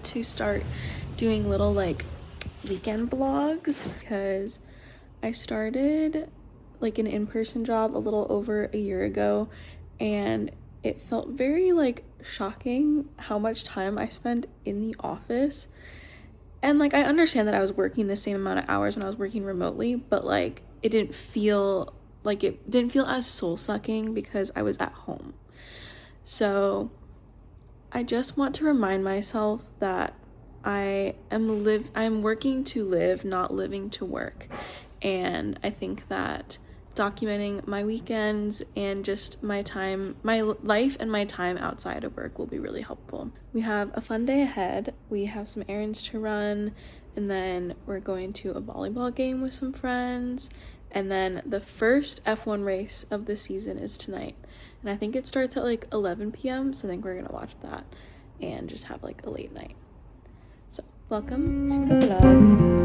To start doing little like weekend vlogs because I started like an in-person job a little over a year ago, and it felt very like shocking how much time I spent in the office. And like I understand that I was working the same amount of hours when I was working remotely, but like it didn't feel as soul-sucking because I was at home. So I just want to remind myself that I'm working to live, not living to work. And I think that documenting my weekends and just my life and my time outside of work will be really helpful. We have a fun day ahead. We have some errands to run, and then we're going to a volleyball game with some friends. And then the first F1 race of the season is tonight. And I think it starts at like 11 p.m. So I think we're gonna watch that and just have like a late night. So welcome to the vlog.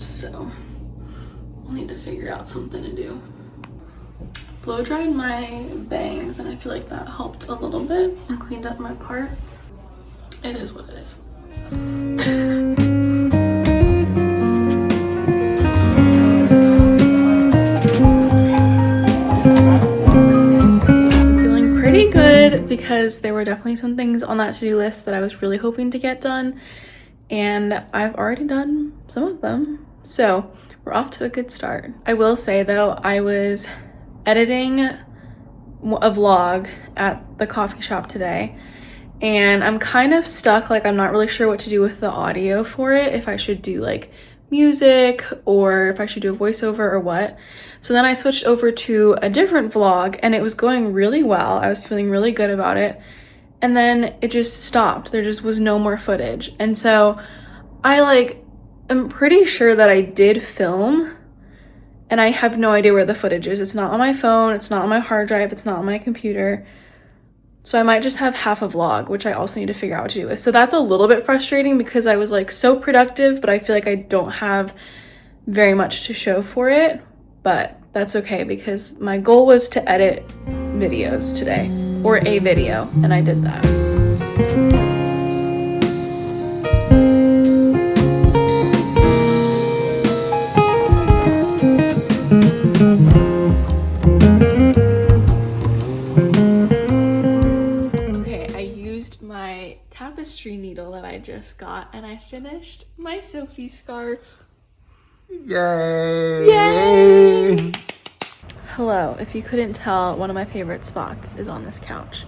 So I'll need to figure out something to do. Blow dried my bangs and I feel like that helped a little bit and cleaned up my part. It is what it is. I'm feeling pretty good because there were definitely some things on that to-do list that I was really hoping to get done, and I've already done some of them. So we're off to a good start. I will say though, I was editing a vlog at the coffee shop today, and I'm kind of stuck. Like, I'm not really sure what to do with the audio for it, if I should do like music or if I should do a voiceover or what. So then I switched over to a different vlog and it was going really well. I was feeling really good about it. And then it just stopped. There just was no more footage. And so I'm pretty sure that I did film and I have no idea where the footage is. It's not on my phone, it's not on my hard drive, it's not on my computer. So I might just have half a vlog, which I also need to figure out what to do with. So that's a little bit frustrating because I was like so productive, but I feel like I don't have very much to show for it. But that's okay because my goal was to edit videos today, or a video, and I did that. Tapestry needle that I just got, and I finished my Sophie scarf. Yay! Yay! Hello, if you couldn't tell, one of my favorite spots is on this couch.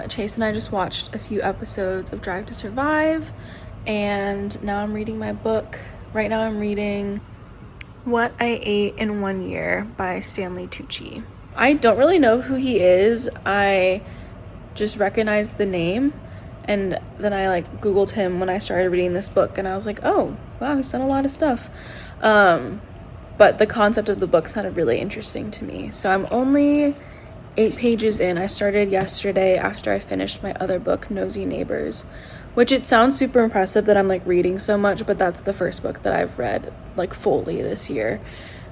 Chase and I just watched a few episodes of Drive to Survive, and now I'm reading my book. Right now I'm reading What I Ate in 1 Year by Stanley Tucci. I don't really know who he is. I just recognized the name. And then I Googled him when I started reading this book, and I was like, oh, wow, he's done a lot of stuff. But the concept of the book sounded really interesting to me. So I'm only 8 pages in. I started yesterday after I finished my other book, Nosy Neighbors, which it sounds super impressive that I'm reading so much, but that's the first book that I've read fully this year.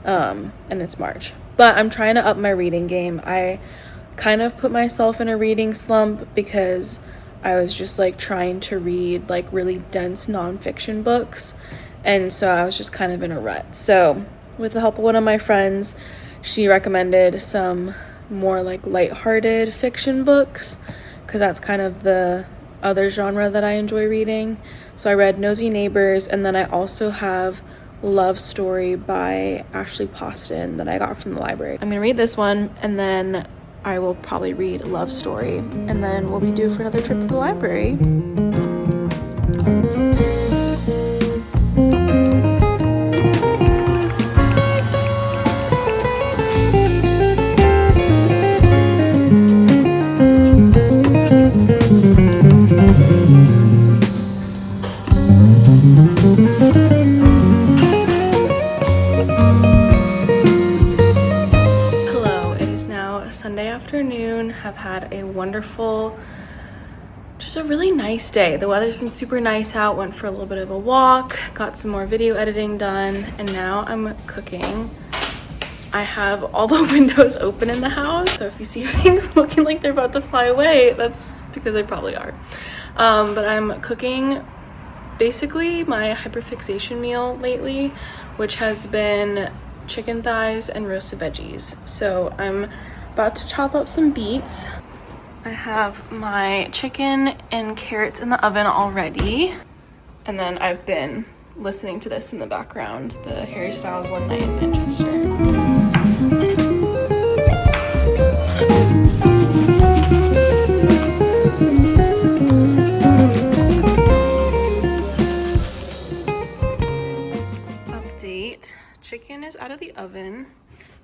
And it's March. But I'm trying to up my reading game. I kind of put myself in a reading slump because I was just like trying to read like really dense nonfiction books, and so I was just kind of in a rut. So with the help of one of my friends, she recommended some more like lighthearted fiction books, because that's kind of the other genre that I enjoy reading. So I read Nosy Neighbors, and then I also have Love Story by Ashley Poston that I got from the library. I'm gonna read this one, and then I will probably read Love Story, and then we'll be due for another trip to the library. Sunday afternoon. Have had a wonderful, just a really nice day. The weather's been super nice out. Went for a little bit of a walk, got some more video editing done, and now I'm cooking. I have all the windows open in the house, so if you see things looking like they're about to fly away, that's because they probably are. But I'm cooking basically my hyperfixation meal lately, which has been chicken thighs and roasted veggies. So I'm about to chop up some beets. I have my chicken and carrots in the oven already. And then I've been listening to this in the background, the Harry Styles One Night in Manchester. Update, chicken is out of the oven.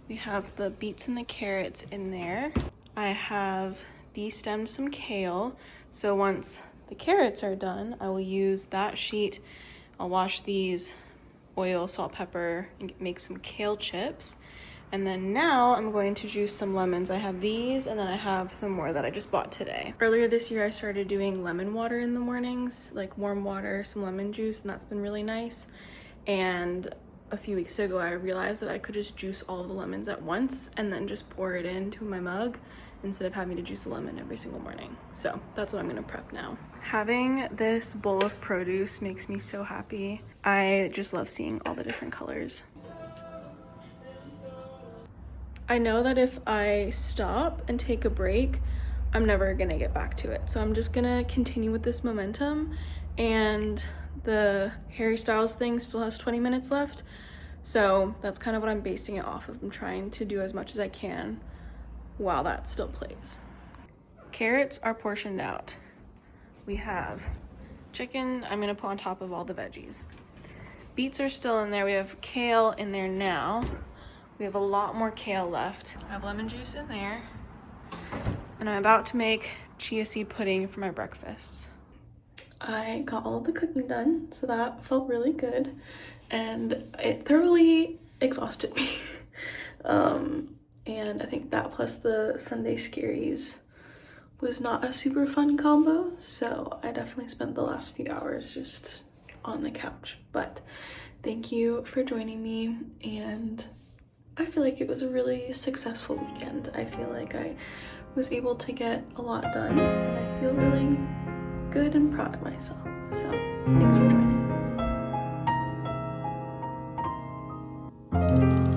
We have the beets and the carrots in there. I have destemmed some kale. So once the carrots are done, I will use that sheet. I'll wash these, oil, salt, pepper, and make some kale chips. And then now I'm going to juice some lemons. I have these, and then I have some more that I just bought today. Earlier this year, I started doing lemon water in the mornings, like warm water, some lemon juice, and that's been really nice. And a few weeks ago, I realized that I could just juice all of the lemons at once and then just pour it into my mug instead of having to juice a lemon every single morning. So that's what I'm gonna prep now. Having this bowl of produce makes me so happy. I just love seeing all the different colors. I know that if I stop and take a break, I'm never gonna get back to it. So I'm just gonna continue with this momentum, and the Harry Styles thing still has 20 minutes left. So that's kind of what I'm basing it off of. I'm trying to do as much as I can while that still plays. Carrots are portioned out. We have chicken I'm gonna put on top of all the veggies. Beets are still in there. We have kale in there now. We have a lot more kale left. I have lemon juice in there. And I'm about to make chia seed pudding for my breakfast. I got all of the cooking done, so that felt really good. And it thoroughly exhausted me. And I think that plus the Sunday scaries was not a super fun combo. So I definitely spent the last few hours just on the couch. But thank you for joining me, and I feel like it was a really successful weekend. I feel like I was able to get a lot done, and I feel really good and proud of myself. So thanks for joining.